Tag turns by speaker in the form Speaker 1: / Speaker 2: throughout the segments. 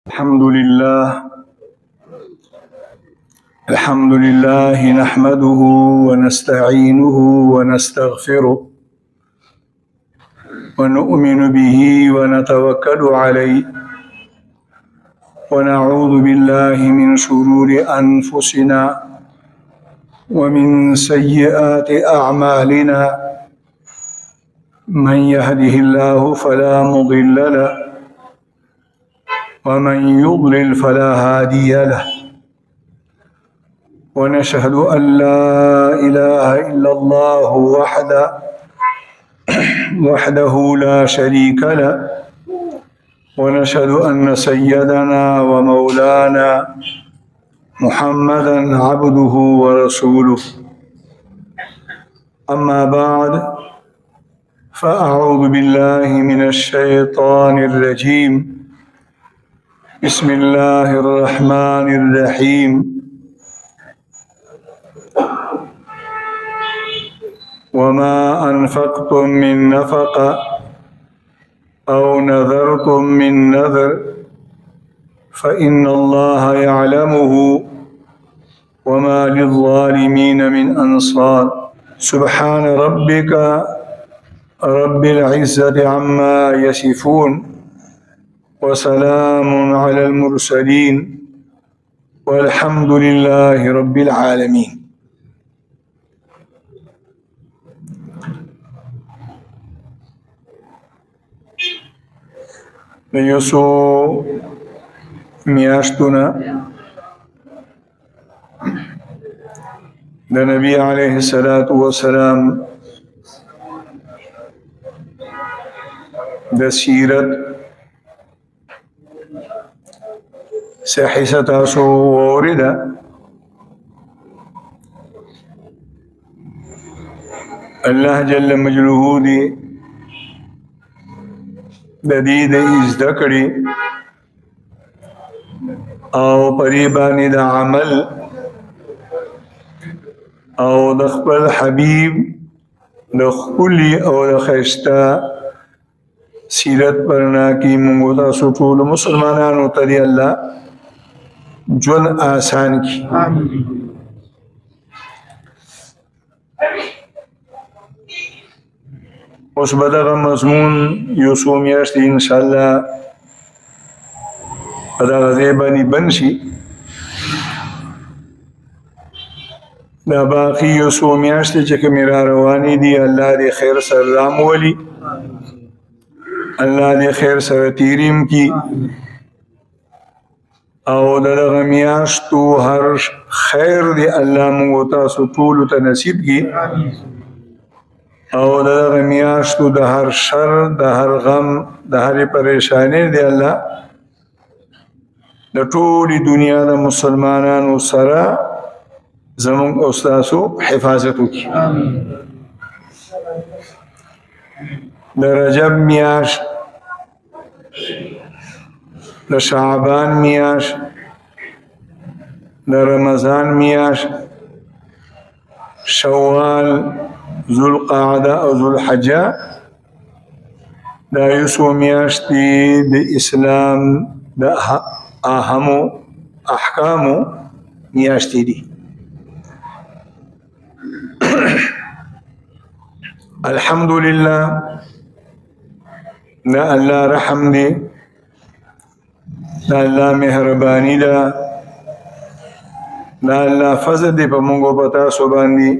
Speaker 1: الحمد لله نحمده ونستعينه ونستغفره ونؤمن به ونتوكل عليه ونعوذ بالله من شرور أنفسنا ومن سيئات أعمالنا من يهده الله فلا مضل له ومن يضلل فلا هادي له ونشهد أن لا إله إلا الله وحده لا شريك له ونشهد أن سيدنا ومولانا محمدا عبده ورسوله أما بعد فأعوذ بالله من الشيطان الرجيم بسم الله الرحمن الرحيم وما أنفقتم من نفقة أو نذرتم من نذر فإن الله يعلمه وما للظالمين من أنصار سبحان ربك رب العزة عما يصفون وسلام على المرسلين والحمد لله رب العالمين. یوسو میاشتونه د نبی علیه الصلاة والسلام د سیرت صحیحه تاسو اوریده. الله جل مجلوه دی د دې د زده کړې او پرې باندې د عمل او د خپل حبیب د خولي او د ښایسته سیرت پرنا کې موږ تاسو ټول مسلمانانو ته دی الله ژوند آسان کړي. اوس به دغه مضمون یو څو میاشتې انشاءالله په دغه ځای باندې بند شي. دا باقي یو څو میاشتې چې کومې را روانې دي الله دې خیر سره رامولي، الله دې خیر سره تیریم کړي او د دغه میاشتو هر خیر دې الله موږ تاسو ټولو ته نصیب کړي او دغه میاشتو د هر شر، د هر غم، د هر پریشانی دی الله د ټولې دنیا د مسلمانانو سره زموږ او ستاسو حفاظت وکړي. د رجب میاشت، د شعبان میاشت، د رمضان میاشت، شوال، ذوالقعده او ذوالحجه دا یو څو میاشتې د اسلام د اهمو احکامو میاشتې دي. الحمدلله دا الله رحم دی، دا الله مهرباني ده، دا الله فضل دی په موږ په تاسو باندې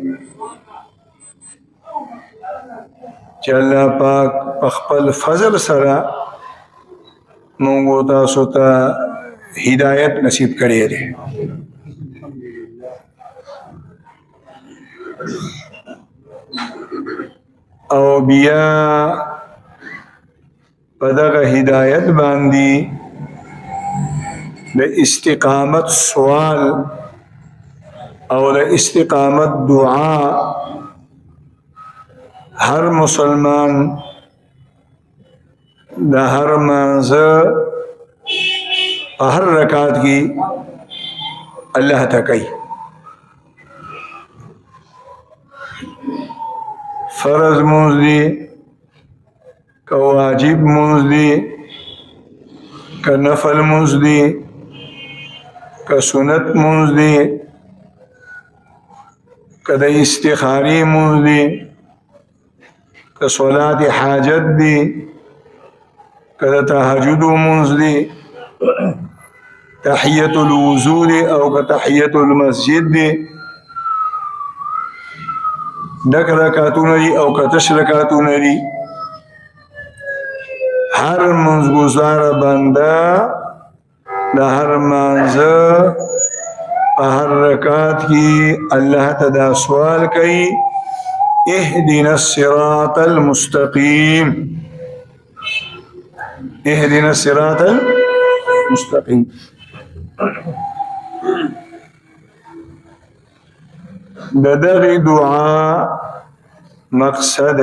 Speaker 1: چې الله پاک په خپل فضل سره موږ تاسو ته هدایت نصیب کړی دی. او بیا په دغه هدایت باندې د استقامت سوال او د استقامت دعا هر مسلمان د هر منځه په هر رکعت کې الله ته کوي. فرض مونږ دي که واجب مونږ دي که نفل منز دی که سنت منز دی که د استخاری منز دی که صلاة حاجت دی که د تهجد منز دی تحیت الوضو دی او که تحیت المسجد دی ډک رکعتونه دي او که تش رکعتونه دي هر منځګزار بنده د هر منځه په هر رکعت کې الله ته دا سوال کوي اهدنا الصراط المستقیم اهدنا الصراط المستقیم د دغه دعا مقصد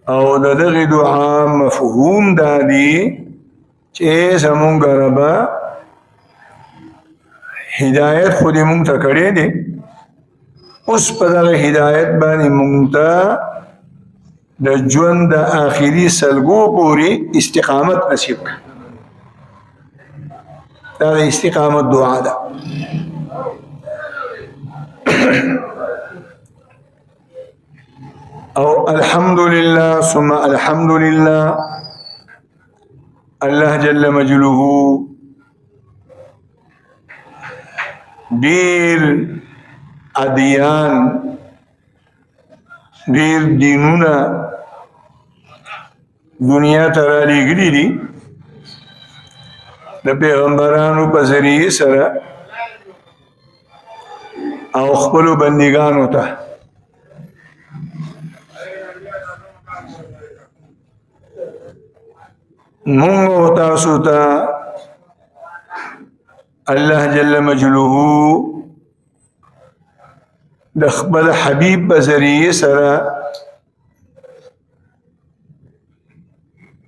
Speaker 1: او د دغه دعا مفهوم دادی چې زمونږ ربا هدایت خو دې مونږ ته کړی دی اوس په دغه هدایت باندې مونږ ته د ژوند د آخري سلګو پورې استقامت نصیب کړه دا د استقامت دعا ده او الحمدلله ثم الحمدلله الله جل مجله دیر ادیان دیر دینونه دنیا ته رالیږلي دي د پیغمبرانو په ذریعه سره او خپلو بندگانو ته مونږ او تاسو ته الله جل مجلوه د خپل حبیب په ذریعه سره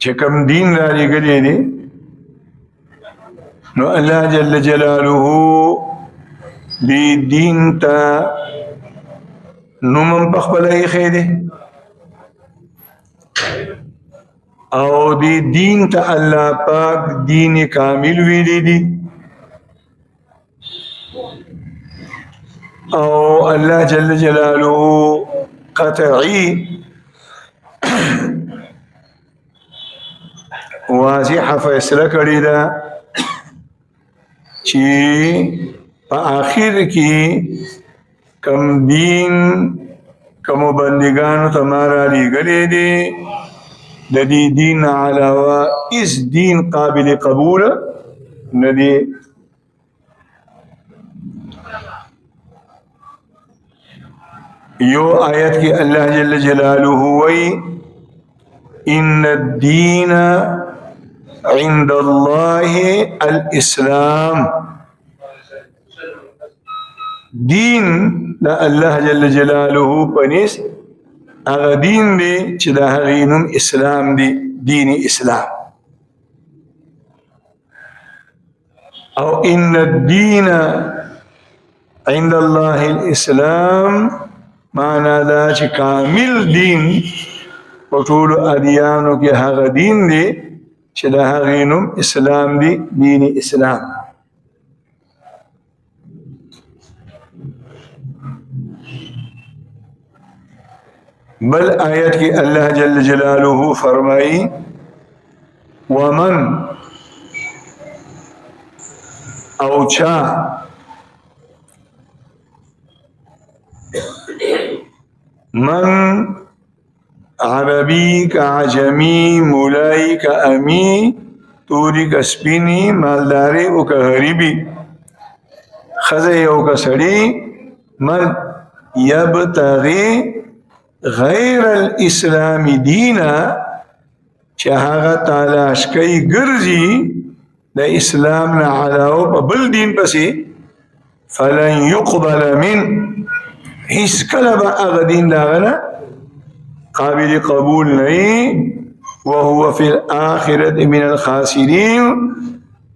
Speaker 1: چې کوم دین را لېږلی دی نو الله جل جلاله دی دین تا نومم پخپل ایخی دی او دی دین تا اللہ پاک دین کامل ویلی دی او اللہ جل جلالہ قطعی واضح فیصلہ کری دا چی په آخر کې کم دین کم بندگانو تمہارا لیگلے دے د دې دین علاوه اس دین قابل قبول ندی یو آیت کی اللہ جل جلالہ وی ان الدین عند اللہ الاسلام دین دا الله جل جلاله پنیس اغا دین دی چی دا هغینم اسلام دی دین اسلام او ان الدین عند الله الاسلام معنی دا چی کامل دین وطول ادیانو کی هغا دین دی چی دا هغینم اسلام دی دین اسلام بل آیت کی اللہ جل جلالہ فرمائی ومن اوچا من عربی کا عجمی مولائی کا امی توری کا سپینی مالداری او کا غریبی خزی او کا سڑی من یبتغی غیر الاسلام دینا چاہاگا تالاش کئی گرزی دا اسلام نا علاو پا بل دین پسی فلن يقبل من حس کلبا اغا دین داغنا قابل قبول نہیں وهو فی الاخرت من الخاسرین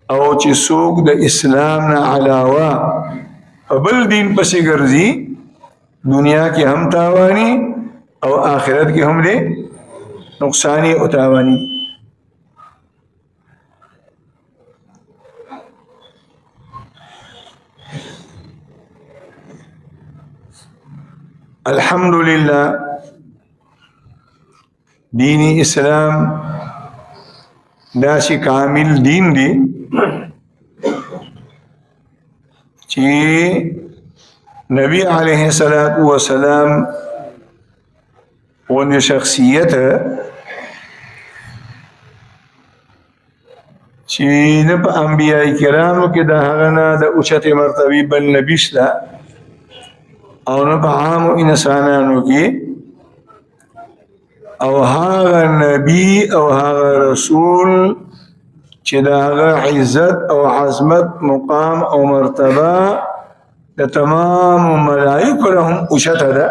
Speaker 1: او چی سوک دا اسلام نا علاوہ پا بل دین پسی گرزی دنیا کی ہم تاوانی او آخرت کی ہم دے نقصانی اتاوانی الحمدلله دین اسلام داسې کامل دین دی چې نبی علیه الصلاۃ والسلام ونه شخصیت چې نه په انبیاء کرامو کې د هغه نه د اوچته مرتبه بل نبی شته او نه په عام انسانانو کې او هغه نبی او هغه رسول چې د هغه عزت او عظمت مقام او مرتبه د تمام ملائکه لهم اوچته ده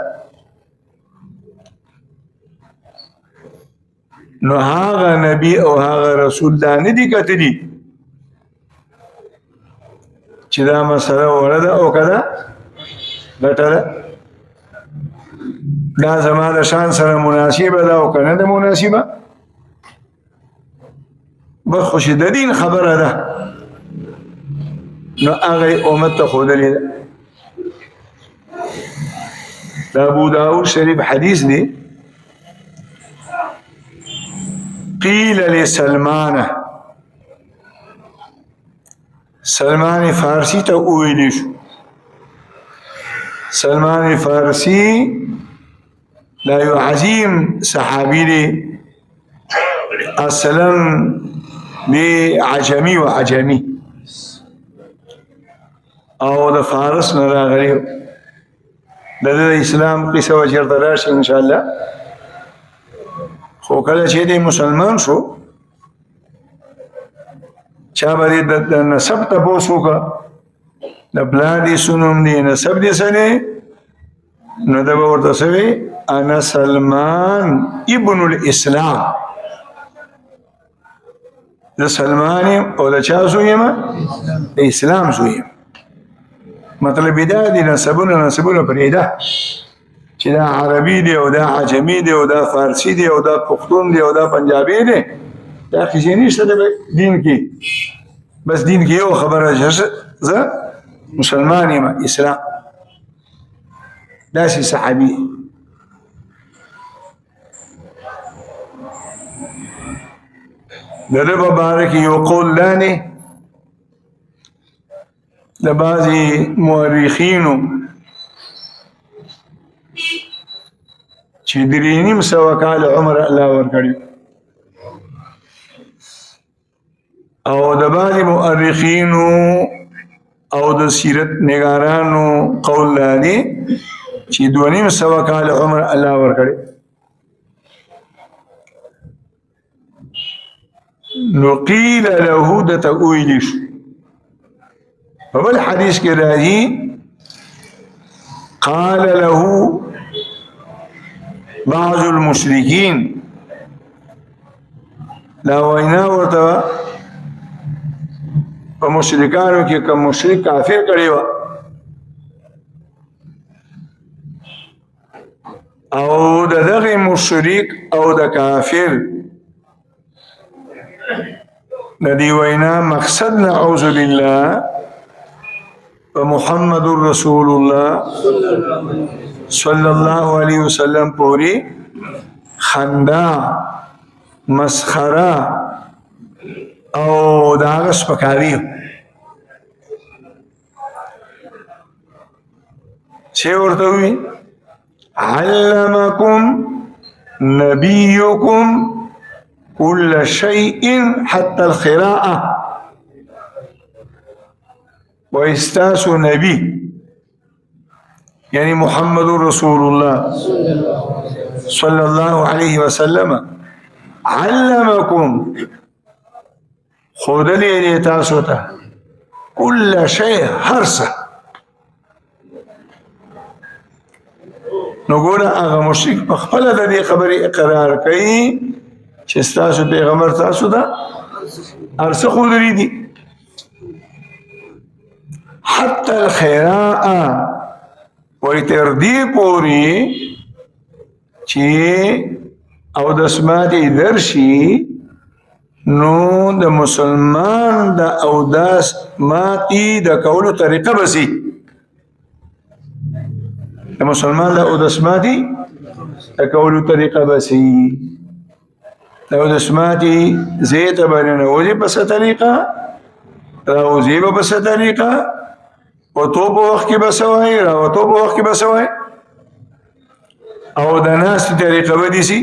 Speaker 1: نو هغه نبی او هغه رسول دا نه دي کتلی چې دا مسله ورده او کده بټره دا زمانه شان سره مناسبه ده او کنه ده مناسبه بخوش د دین خبره ده نو هغه امت ته خودلې ده ابو داود شریف حدیث دی قیل لسلمان سلمان فارسی ته ویل شو سلمان فارسی لا یو عظیم صحابی دی اصلا دی عجمی و عجمی او د فارس نه راغلی د اسلام قصه و چرته راشي ان شاء الله خو کله چې دی مسلمان شو چا باندې د نسب تاسو کا د بلادي سنوم دی نسب دي سنه نو دا ورته سوي انا سلمان ابن الاسلام د سلمان او د چا زویم د اسلام زویم مطلب دا دي نسبونه پرېدا چې دا عربي دی او دا عجمي دی او دا فارسی دی او دا پښتون دی او دا پنجابي دی دا کیسه نشته د دین کې بس دین کې یو خبره زه مسلمان یم اسلام داسې صحابي د رب مبارک یو قول لانه د بعضی مورخینو چې درینیم سوا کال عمر الله ورکړي او د بعضی مورخینو او د سیرت نگارانو قول لانی چې 2.5 سوا کال عمر الله ورکړي نو قیل له د تأویل په بل حدیث کې راځي قال له بعض المشرکین لا وینا ورته په مشرکانو کې کوم مشرک کافر کړي و او دغه مشرک او د کافر ندی وینا مقصد نعوذ بالله محمد رسول الله صلی الله علیه وسلم پوری خندا مسخره او داغه سپکاوی چې ورته وی علمکم نبیکم كل شيء حتى القراءة واستاس نبي يعني محمد رسول الله صلى الله عليه وسلم علمكم خود لي تاسوتا كل شيء هرسه نقول اغا مشرک بخبل دا دي خبري اقرار کئی چستاسو پیغمبر تاسو دا ارسه خود دي حتى الخيراء ويتردي پوری چی او دسماتی درشی نو د مسلمان د او داس ماتی د کولو طریقه بسی د مسلمان د اودس ماتي د کولو طریقه بسي د اودس ماتي زیته باندې نوځي په څه طریقه راوځي په څه طریقه او تو په وخت کې بسوي راوته په وخت کې بسوي او د ناس طریقه ودی سي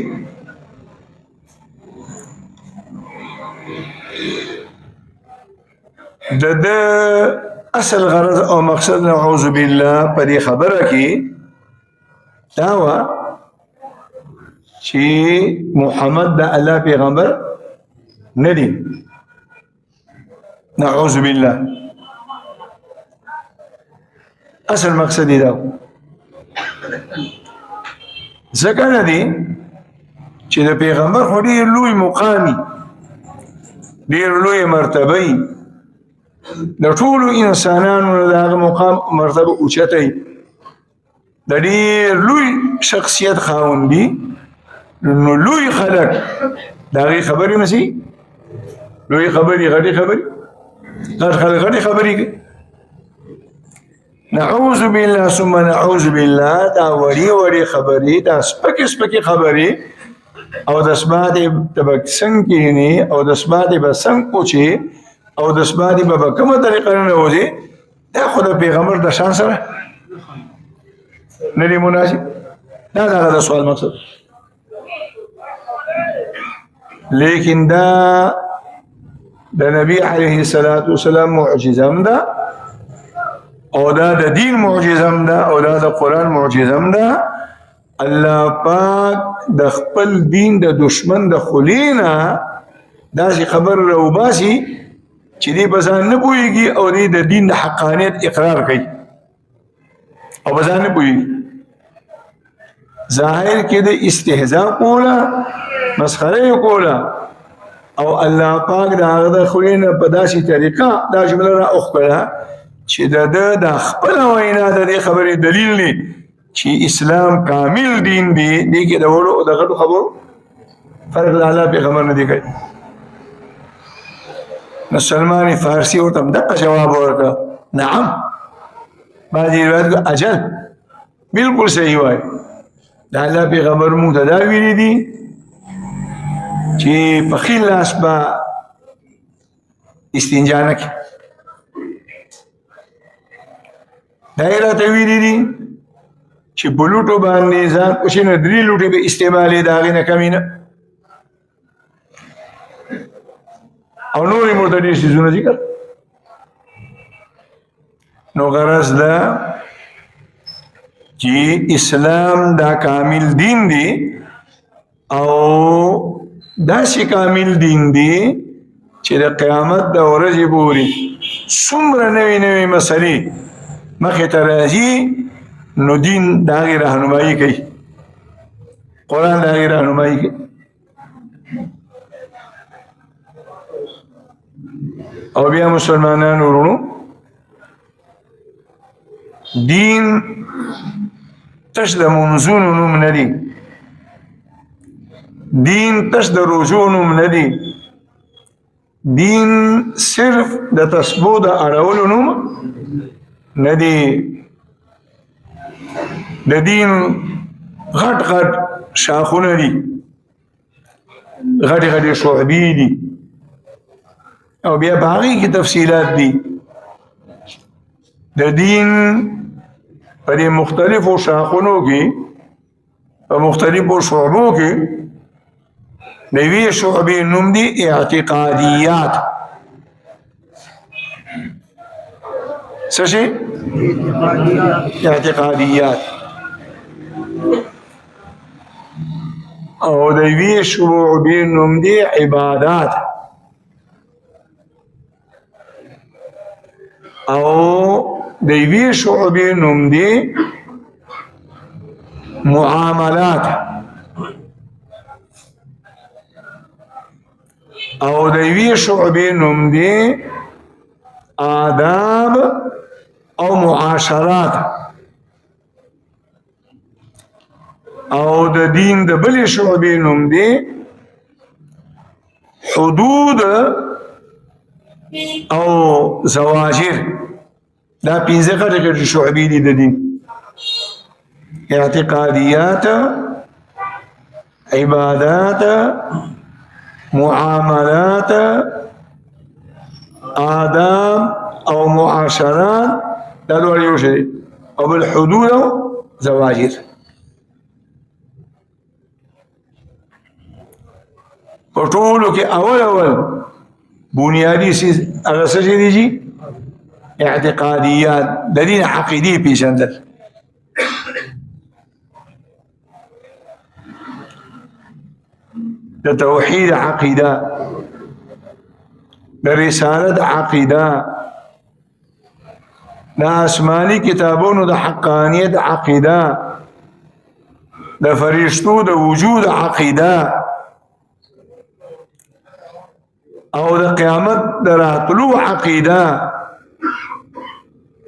Speaker 1: د اصل غرض او مقصد نعوذ بالله په دې خبره کې دا وا چې محمد د الله پیغمبر نه دی نعوذ بالله اصل مقصد دا ځکه نه دی چې د پیغمبر خو ډېر لوی مقامي ډېر لوی مرتبه د ټولو انسانانو د هغه مقام مرتبه اوچته د ډېر لوی شخصیت خاوند دي نو لوی خلک د هغې خبرې نه سي لوی خبرې غټې خبرې غټ خلک غټې خبرې کوي نعوذ بالله ثم نعوذ بالله دا وړې وړې خبرې دا سپکې سپکې خبرې او د اسبادې به څنګه کښېني او د اسبادې به څنګه کوچې او د اسبادې به په کومه طریقه ننوځي دا خو د پیغمبر د شان سره نه دی مناسب دا دغه د سوال مقصد لیکن دا د نبی علیه الصلاة والسلام معجزه هم ده او دا د دین معجزه هم ده او دا د قرآن معجزه هم ده الله پاک د خپل دین د دشمن د خلینا داسې خبر راوباسي چې دی په ځان نه پوهېږي او دی د دین د حقانیت اقرار کوي او په ځان نه پوهېږي ظاهر کې د استهزاء کوله مسخره کوله او الله پاک د هغه د خلینا په داسې طریقه دا جمله را اخکړه چې د خپل وینا د دې خبرې دلیل نه چې اسلام کامل دین دی دې کې د وړو د غټو خبرو فرق د الله پیغمبر نه دی کوي نو سلمان فارسی ورته دغه جواب ورکړه نعم بعضې روایت اجل بالکل صحیح وایي د الله پیغمبر موږ ته دا ویلي دي چې په ښي لاس به استنجا نه کوي دا یې راته ویلي دي چې په لوټو باندې ځان پوښي نو 3 لوټې به استعمالې د هغې نه کمې نه او نورې ورته ډېر څیزونه ذکر نو غرض ده چې اسلام دا کامل دین دی او داسې کامل دین دی چې د قیامت د ورځې پورې څومره نوې نوې مسلې مخې ته راځي نو دین د هغې رهنمایي کوي قرآن د هغې رهنمایي کوي او بیا مسلمانانو ورونو دین تش د منځونو نوم نه دی دین تش د روژو نوم نه دی دین صرف د تسبو د اړولو نوم نه دی د دین غټ غټ شاخونه دي غټې غټې شعبې دي او بیا په هغې کې تفصیلات دي د دین په دې مختلفو شاخونو کې په مختلفو شعبو کې د یوې شعبې نوم دی اعتقادیات څه شي اعتقادیات او د یوې شعبې نوم دی عبادات او د یوې شعبې نوم دی معاملات او د یوې شعبې نوم دی آداب او معاشرات او د دین د بلې شعبې نوم دی حدود او زواجر دا 15 غټې شعبې دي د دین اعتقادیات، عبادات، معاملات، آداب او معاشرات، دا دوار یو شي او بالحدود او زواجر. په ټولو کې اول بنیادی سیز هغه څه دي جی اعتقادیات، د دین عقیدې پیژندل. د توحید عقیده، د رسالت عقیده، د آسمانی کتابونو د حقانیت عقیده، د فرشتو د وجود عقیده، او د قیامت د راتلو عقیده،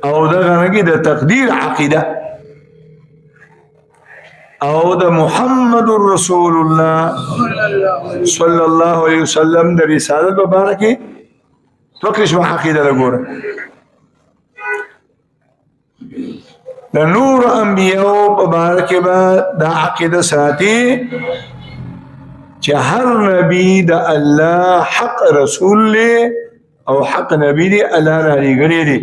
Speaker 1: او د غنګي د تقدیر عقیده، او د محمد رسول الله صلی الله علیه وسلم د رسالت مبارکه توکش عقیده لګوره. د نور انبیاء مبارکه با د عقیده ساتي چې هر نبی د الله حق رسول له او حق نبی دی الله را لګړي دي،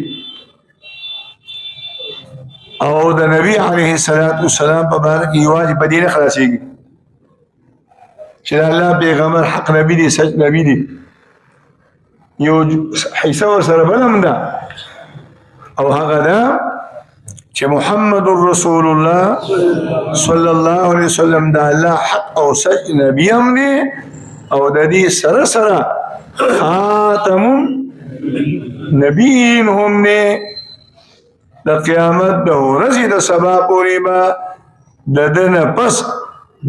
Speaker 1: او د نبی علیه الصلاۃ والسلام په باره کې یوازې په دې نه خلاصيږي چې الله پیغمبر حق نبی دی، سچ نبی دی، یو حصہ ورسره بلم ده، او هغه ده چې محمد رسول الله صلی الله علیه وسلم د الله حق او سچ نبی هم دی، او د دې سره سره خاتم نبیین هم دی. د قیامت د ورځې د سبا پورې به د دنه پس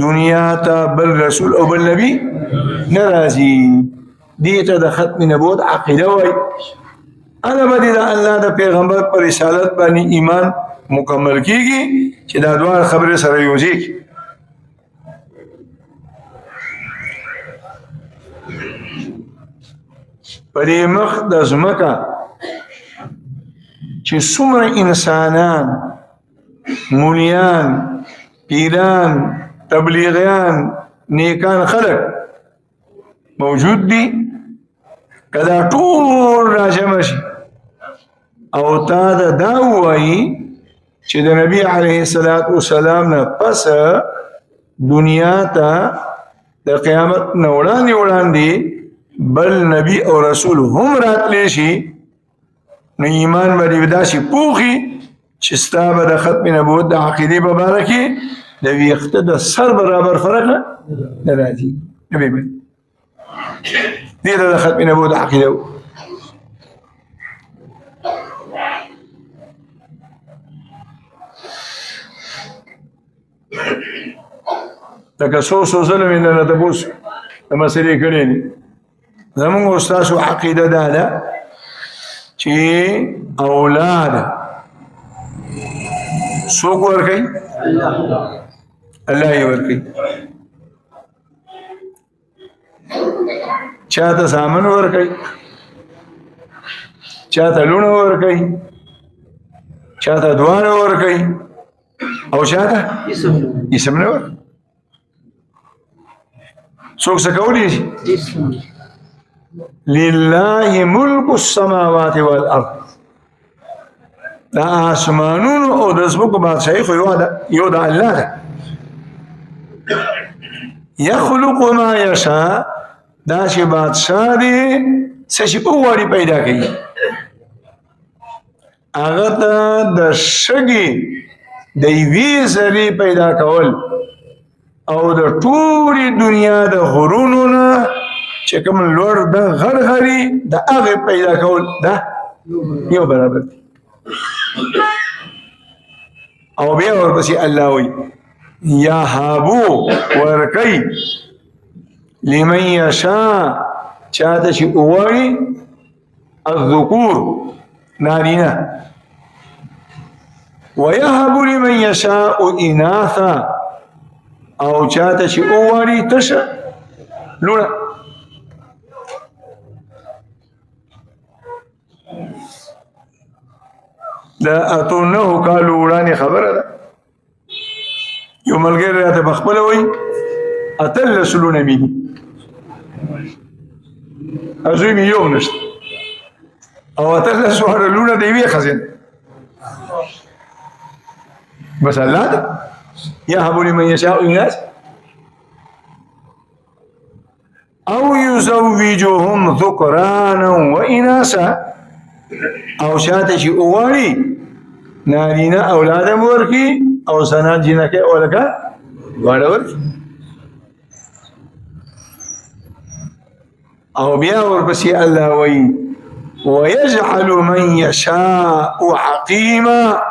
Speaker 1: دنیا ته بل رسول او بل نبی ناراضي. دې ته د ختم نبوت عقیده وای. انا باندې د الله د پیغمبر پر رسالت باندې ایمان مکمل کیږي چې دا دوه خبره سره یوځي. پدې مخ د زمکا چې څومره انسانان، مولیان، پیران، تبلیغیان، نیکان خلق موجود دي، کدا ټول راجم شي او تا دا وایي چې د نبی علیه الصلاۃ والسلام نه پس دنیا ته د قیامت نه وړاندې بل نبی او رسول هم راتلی شي، نو ایمان باندې داسې پوخي چې ستا به د ختم نبوت د عقیدې په باره کې د ویښته د سر برابر فرق نه راځي. نبی باندې دې د ختم نبوت عقیده لکه څو ظلم یې نه تپوس د مسلې کړې دي. زمونږ استاسو عقیده دا ده چې اولاد څوک ورکوي؟ الله یې ورکوي. چاته سامان ورکوي، چاته لونه ورکوي، چاته دواړه ورکوي، او چاته اسم نه ورکوي. څوک څه کولی شي؟ لله ملک السماوات والارض. دا آسمانونو او د ځمکو بادشاهي خو یو د الله ده. یخلق ما یشاء، دا چې بادشاه دی څه چې وغواړي پیدا کوي. هغه ته د شګې د یوې ذرې پیدا کول او د ټولې دنیا د غرونو نه چې کوم لوړ د غرغري د هغه پیدا کول دا یو برابر دي. او بیا ورپسې الله وایي یهبو ورکوي لمن یشاء، چاته چې وغواړي الذکور نارینه، ویهب لمن یشاء اناثا، او چاته چې وغواړي تشه لونه. دا اتو 9 کالو وړاندې خبره ده یو ملګری راته بخپله وایي 18 لونه مې دي او زوی مې یو نشته او 18 لونه د یوې ښځې بس الله ده يهب لمن يشاء إناث أو يزوجهم ذكرانا وإناثا او شاته چې اوغاړي نارینه اولاد ورکی او سنا جنکه اولکا واړه ورکی او بیا ورپسې الله وایي ويجعل من يشاء عقيما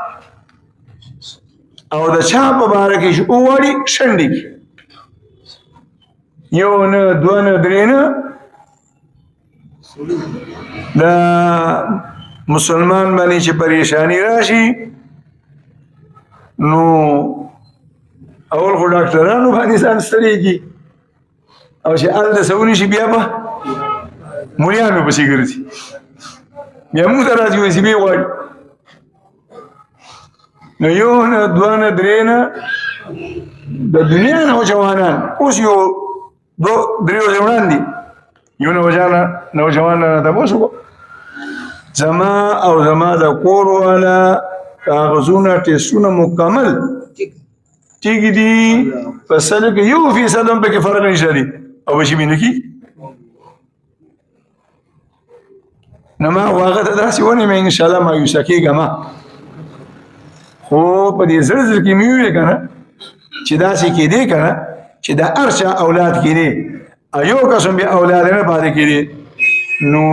Speaker 1: او د چا په باره کې چې اوغاړي شنډي یو نه دوه نه درې نه دا مسلمان باندې چې پریشانی راشي نو اول خو ډاکټرانو باندې ځان ستړيږي او چې ال د سونی شي بیا به مولانو پسې ګرځي بیا موږ راځي وې بیا وایي نو یو نه دوه نه درې نه د دنیا نوجوانان اوس یو دو دریو ځوانان دي یو نوجوان تاسو زما او زما د کور والا کاغذونه ټیسټونه مکمل ټیک دي په سره کې 1% هم پکې فرق نشته دي او بشي مين کی نو ما واغه داسې ونه مې ان شاء الله ما یو سکیګه ما خو په دې زړه کې مې ویل کنه چې داسې کې دي کنه چې د ارشا اولاد کې دي ایو قسم به اولاد نه پاتې کې دي نو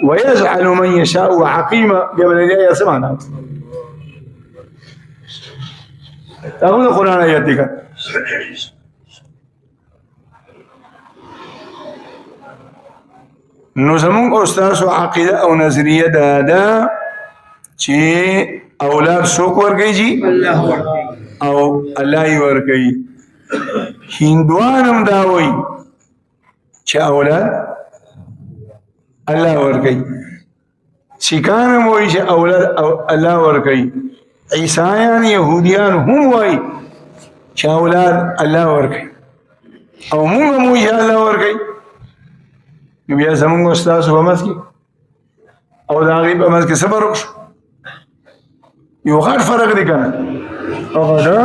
Speaker 1: ويجعل من يشاء عقيما قبل الآية سمعنا تقول القرآن آياتك نو زمون استاذ عقیده او نظریه دا چې اولاد څوک ورکوي جی او الله یې ورکوي هندوان هم دا وایي چې اولاد الله ورکوي سیکان هم وایي چې اولاد الله ورکوي عیسایان یهودیان هم وایي چې اولاد الله ورکوي او موږ هم وایي الله ورکوي نو بیا زمونږ استاد په منځ کې او د هغې په منځ کې صبر وکړو یو غټ فرق دی که نه هغه دا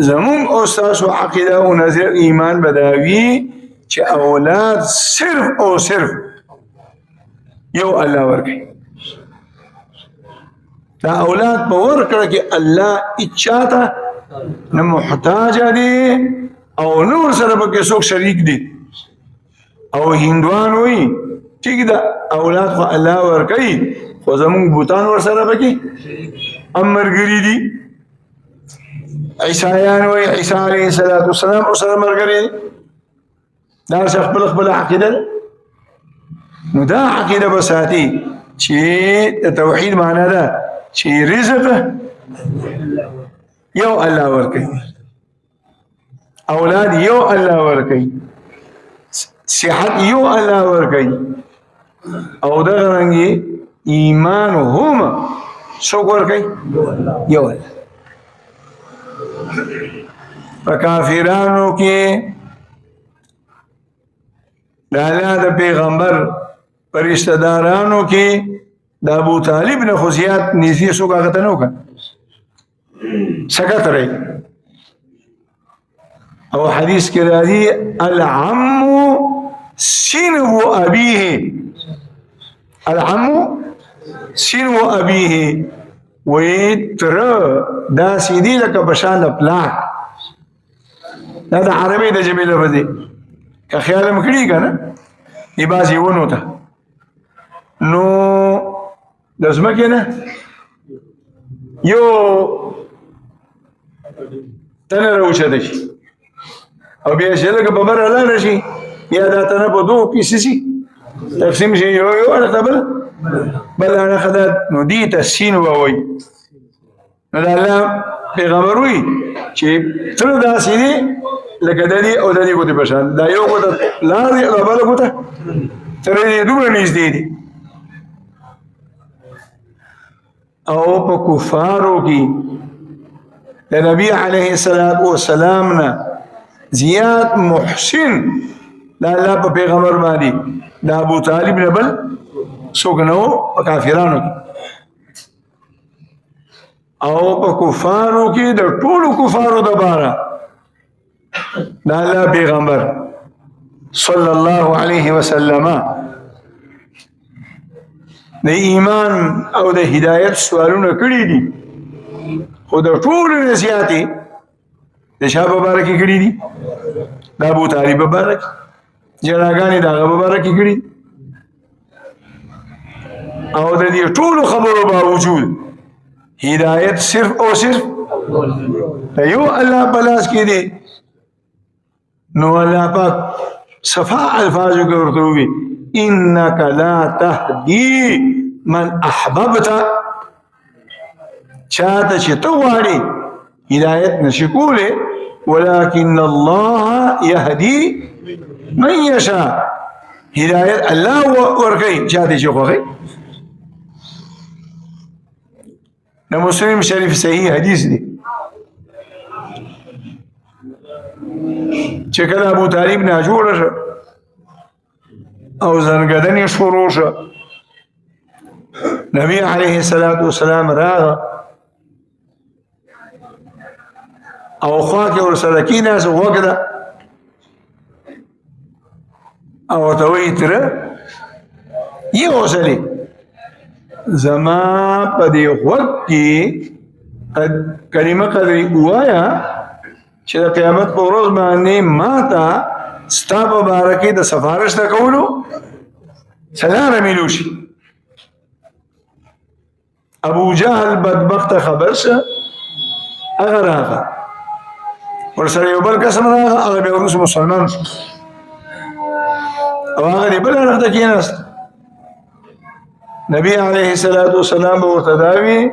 Speaker 1: زمونږ استاد عقیده او نظر ایمان به دا وي چې اولاد صرف او صرف یو الله ورکوي دا اولاد په ورکړه کې الله اچاته نه محتاج دي او نور سره پکې څوک شریک دي او هندوان وایي ټیک ده اولاد خو الله ورکوي خو زمونږ بوتان ورسره پکې ملګري دي عیسایان وایي عیسی علیه السلام ورسره ملګري دي دا خپل عقیده ده نو دا عقیده به ساتي چې د توحید معنا ده چې رزق یو الله ورکوي اولاد یو الله ورکوي صحت یو الله ورکوي او دا رنګي ایمان هم څوک ورکوي یو الله په کافرانو کې د الله د پیغمبر پر رشتہ دارانو کې د ابو طالب نه خو زیات نږدې څوک هغه ته نه وکړه سکت رہی او حدیث کې راځي العم سنو ابيه العم سنو ابيه وتر دا سیدی لکه بشان پلاک دا د عربی د جبې لفظ دی که خیال مکړي کنه دی بازي ونه ته نو د ځمکې نه یو تنه راوچته شي او بیا چې لکه په بره لاړه شي یا دا تنه په دوه پیسې شي تقسیم شي یو اړخ بل اړخ ده نو دې ته سین ووایي نو د الله پیغمبر وایي چې تر داسې دی لکه د دې او د دې ګوتې په شان دا یو ګوته لار دی او بله ګوته تر دې دومره نږدې دي او په کفارو کې د د نبی علیه الصلاۃ والسلام نه زیات محسن د الله په پیغمبر باندې د ابو طالب نه بل څوک نه و په کافرانو کې او په کفارو کې د ټولو کفارو دپاره د الله پیغمبر صلی الله علیه وسلم د ایمان او د هدایت سوالونه کړي دي خو د ټولو نه زیاتې د چا په باره کې کړي دي د ابو طالب په باره کې جناګانې د هغه په باره کې کړي او د دې ټولو خبرو باوجود هدایت صرف او صرف د یو الله په لاس کې دی نو الله پاک صفا الفاظو کې ورته ووي انک لا تهدی من احببت چاته چې ته غواړې هدایت نشي کولی ولكن الله يهدي من يشاء هدایت الله ورکوي چاته چې خوښي د مسلم شریف صحیح حدیث دی چې کله ابو طالب نه جوړه شو او زنګدنې شروع شو نبی علیه الصلاۃ والسلام راغه او خوا کې ورسره کېناست وګده او ورته وایي تره یو ځلې زما په دې غوږ کې کلمه قدرې ووایه چې د قیامت په ورځ باندې ما ته ستا په باره کې د سفارش د کولو سلام میلو شي ابو جهل بدبخت خبر شه هغه راغه ورسره یو بل کس راغه هغه بیا وروسته مسلمان شو او هغه بل راغه کېناست نبی علیه الصلاۃ والسلام ورته داوي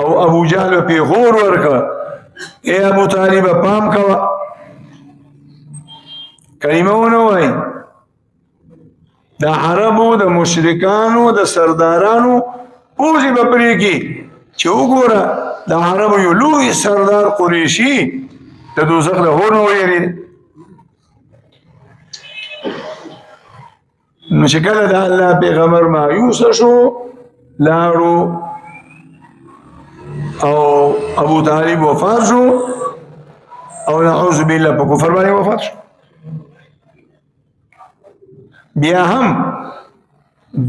Speaker 1: او ابو جهل په غور ورکړه اے ابو طالب پام کوا کلمه ونه وای د عربو د مشرکانو د سردارانو پوزي بپری کی چې وګوره د عربو یو لوی سردار قریشي د دوزخ له هونو ویری نو چې کله د الله پیغمبر مایوس شو لاړو او ابو طالب وفات شو او نعوذ بالله په کفر باندې وفات شو بیا هم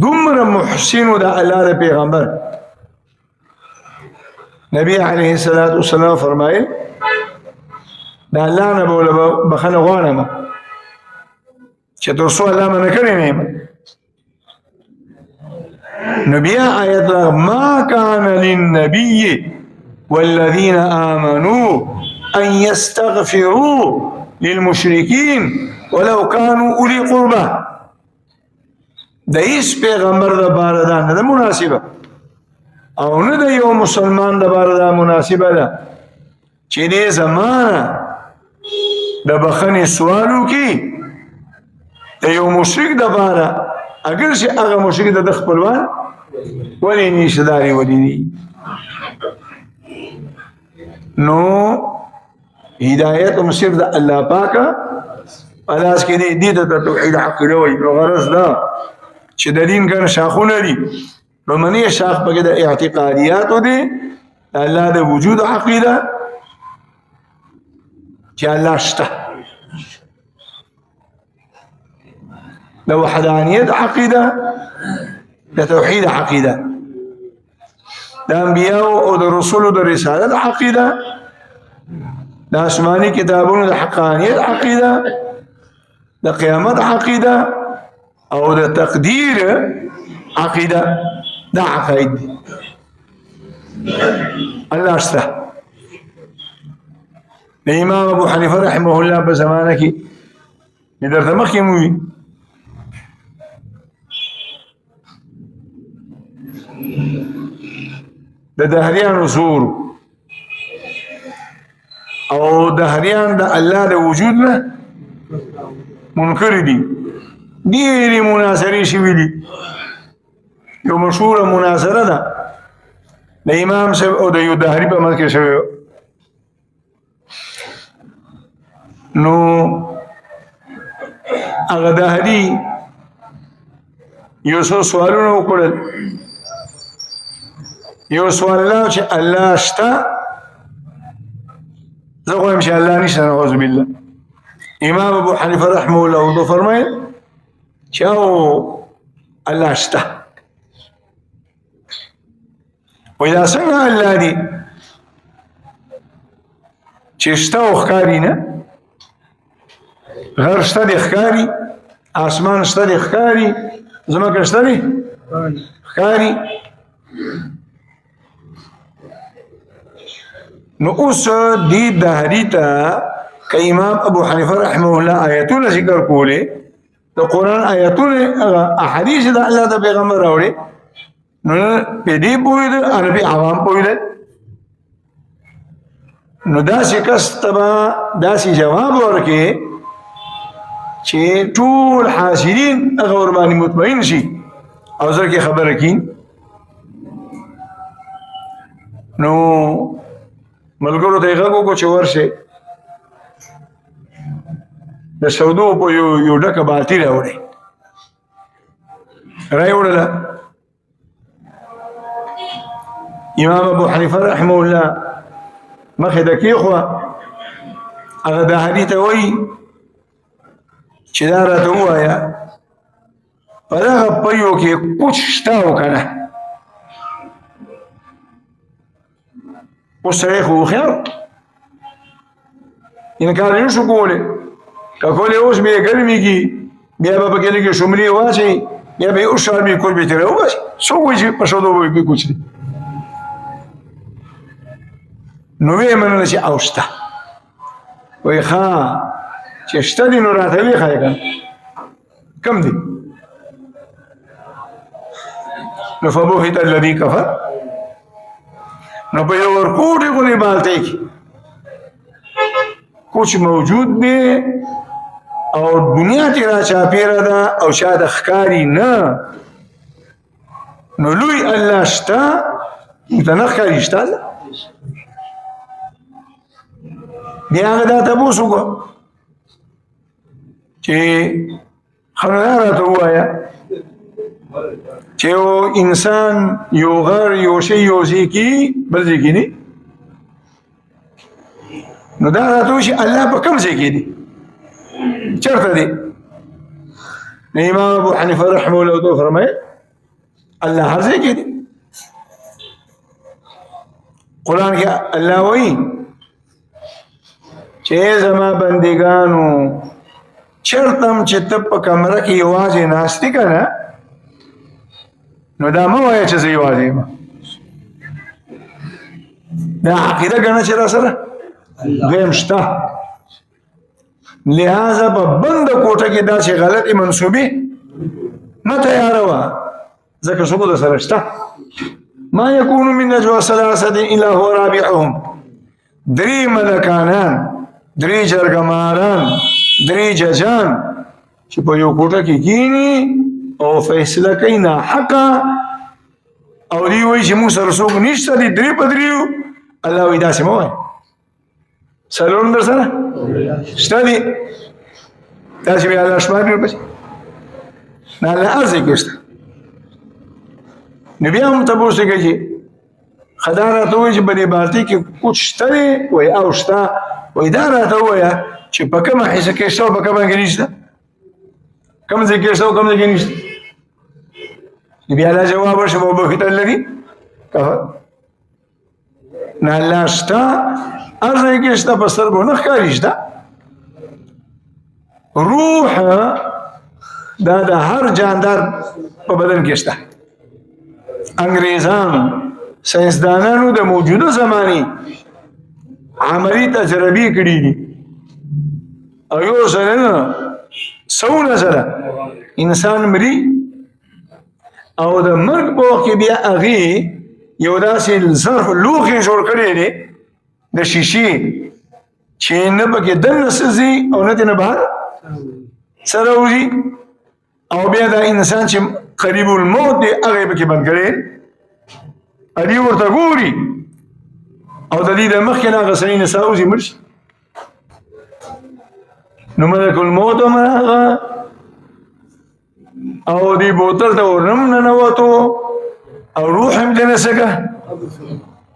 Speaker 1: دومره محسن د الله پیغمبر نبی علیه الصلاۃ والسلام فرمایل د الله نه بوله بخنه غواړم چې تر څو الله منه کړی نه نبی آیت ما كان للنبي والذين آمنوا أن يستغفروا للمشركين ولو كانوا أولي قربى د هیڅ پیغمبر د باره دا نه ده مناسبه او نه د یو مسلمان د باره دا مناسبه ده چې دې زمانه د بخښنې سوال وکړي د یو مشرک د باره اگر چې هغه مشرک د خپلوان ولې نیشداري ولې نو هدایت هم صرف د الله پاکه الاس کې دې د توحید عقیده وایي نو غرض دا چې د دین ګڼ شاخونه دي لومړنی شاخ پکې د اعتقادیاتو دي الله د وجود عقیده چې الله شته د وحدانیت عقیده د توحید عقیده د انبیاء او د رسولو د رسالت عقیده د آسماني کتابونو د حقانیت عقیده د قیامت عقیده او د تقدیر عقیده دا عقاید دي الله شته د امام ابو حنیفه رحمه الله په زمانه کې درته مخکې مو وي د دهریانو زور او دهریان د الله د وجود نه منکر دي ډېرې مناظرې شوي دي یو مشهوره مناظره ده د امام صاحب او د یو دهري په منځ کې شوې نو هغه دهري یو څو سوالونه وکړل. یو سوال دا چې الله شته، زه وایم چې الله نشته، نعوذ بالله. امام ابو حنیفه رحمه الله ورته فرمایل چې الله شته. وایي دا څنګه الله دی چې شته او ښکاري نه؟ غر شته دی ښکاري، اسمان شته دی ښکاري، ځمکه شته دی ښکاري. نو اوس دې دهري ته که امام ابو حنیفه رحمه الله آیتونه ذکر کولې، د قرآن آیتونه احادیث د الله د پیغمبر راوړي، نو په دې پوهېدل او په عوام پوهېدل. نو داسې کس ته به داسې جواب ورکړي چې ټول حاضرین هغه ورباندې مطمئن شي او زر کې خبره کړي. نو ملګرو ته یې غږ وکړو چې ورشئ د سودو په یو ډکه بالټي راوړئ. راوړله. امام ابو حنیفه رحمه الله مخې ته کېښوه، هغه دهري ته وایي چې دا راته ووایه په دغه پیو کې کوچ شته او که نه؟ اوس سړی خو هوښیار انکار یې نشو کولی. که کولی اوس به یې ګرمېږي، بیا به پکې لږې شملې واچوي، بیا به یې وشارمي، کور به یې ترې وباسي. څوک وایي چې په شودو به کوچ دی؟ نو ویې منله چې او شته. وایي ښه چې شته دي نو راته ویښیه که کم دی؟ نو فبهت الذي کفر. نو په یو ورکوټې غوندې بالټۍ کې کوچ موجود دی او دنیا چې را چاپېره ده او شاته ښکاري نه. نو لوی الله شته، ته نه ښکاري شته الله. بیا هغه دا تپوس وکړه چې ښه نو دا راته ووایه چې یو انسان یو غر یو شی یو ځای کې بل ځای کې دی، نو دا راته وایي چې الله په کوم ځای کې دی، چېرته دی؟ نو امام ابو حنیفه رحمه الله ورته فرمایل الله هر ځای کې دی. قرآن کې الله وایي چې زما بندګانو چېرته هم چې ته په کمره کې یوازې ناست یې که نه، نو دا مه وایه چې زه یوازې یم. دا عقیده ګڼه چې را سره دویم شته. لہذا په بنده کوټه کې داسې غلطې منصوبې مه تیاروه، ځکه څوک در سره شته. ما یکون من نجوا ثلاثة الا هو رابعهم. درې ملکانان، درې جرګماران، درې ججان چې په یو کوټه کې کینی او فیصله کوي ناحقه، او دی وایي چې موږ سره څوک نشته دي، درې په دریو. الله وایي داسې مه وایه، څلور در سره شته دي، داسې بیا الله شمار کړي پسې نه، الله هر ځای کې شته. نو بیا هم تپوس کوي چې ښه دا راته ووایي چې په دې بالټۍ کې کوچ شته دی؟ وایي او شته. وایي دا راته ووایه چې په کومه حصه کې شته او په کومه کې نشته، کوم ځای کې شته او کوم ځای کې نشته. بیا دا جواب ورشي فبهت الذي کفر. نه الله شته، هر ځای کې شته، په سترګو نه ښکاري شته. روح دا د هر جاندار په بدن کې شته. انګریزانو ساینسدانانو د موجوده زمانې عملي تجربې کړي دي، او یو سره نه سونه سره انسان مري او د مرګ په وخت کې بیا هغې یو داسې ظرف لوښي جوړ کړی دی د شیشې چې نه پکې دننه څه ځي او نه ترې نه بهر څه راوځي، او بیا دا انسان چې قریب الموت دی هغه یې پکې بند کړی، ادي ورته ګوري او د دې د مخکې نه هغه سړی نڅا وځي مړ شي. نو ملک الموت مراغا او دی بوتل تا ورنم ننواتو او روح هم جنسکا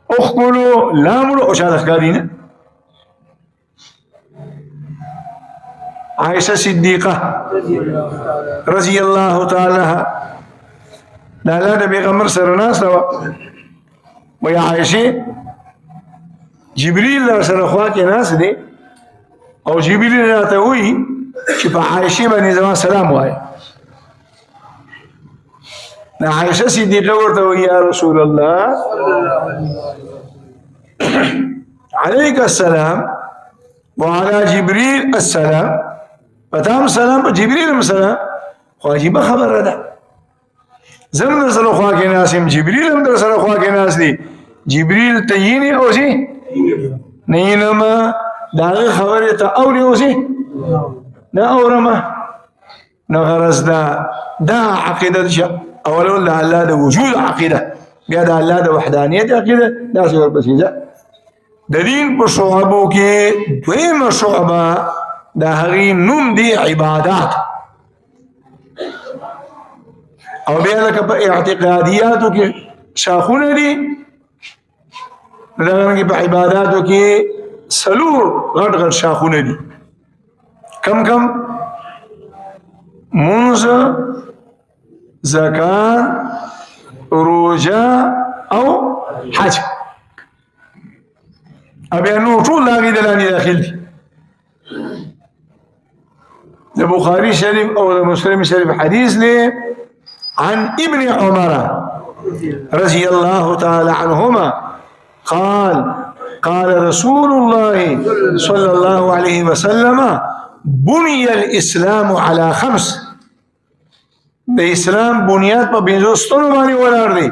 Speaker 1: اخکلو لاملو او شاد اخکارین عائشہ صدیقہ رضی اللہ تعالی لالا دا پیغمبر سرناس روا وی عائشہ جبریل در سرخوا کے ناس دے او جبریل راتا ہوئی چی پا عائشہ بنی زمان سلام ہوئے نا عائشہ صدیقہ ورتا ہوئی یا رسول اللہ علیک السلام وعلا جبریل السلام پتام سلام پا جبریل السلام خواجیبہ خبر ردا زم در سرخوا کے ناسم جبریل ہم در سرخوا کے ناس دی جبریل تیینی او سی نینما داغی خبری تا اولی او سی نا اورما نغرز دا عقیدت شا اولو دا اللہ دا وجود عقیدہ بیا دا اللہ دا وحدانیت عقیدہ دا سور بسیزہ دا دین پر شعبوں کے دویم شعبہ دا حقی نم دی عبادات او بیا لکا پا اعتقادیاتو کے شاخون دی لگنگی پا عباداتو کے سلور غٹ غٹ شاخون دی کم کم منز زکاة روجہ او حج اب انو طول لاغی دلانی داخل دی دا بخاری شریف او دا مسلم شریف حدیث لے عن ابن عمر رضی اللہ تعالی عنہما قال رسول الله صلى الله عليه وسلم بني الاسلام على خمس دا اسلام بنیاد پا بینزوستنو بانی ولار دی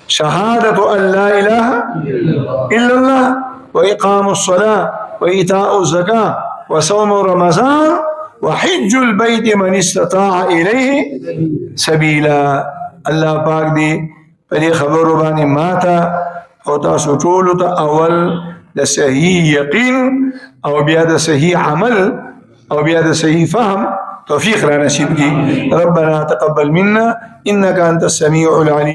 Speaker 1: شهادت ان لا اله الا الله واقام الصلاة وإيتاء الزكاة وصوم رمضان وحج البيت من استطاع إليه سبيلا الله پاک دی پدی خبر بانی ماتا او تاسو ټولو ته اول د صحیح یقین او بیا د صحیح عمل او بیا د صحیح فهم توفیق را نصیب کی ربنا تقبل منا انك انت السميع العليم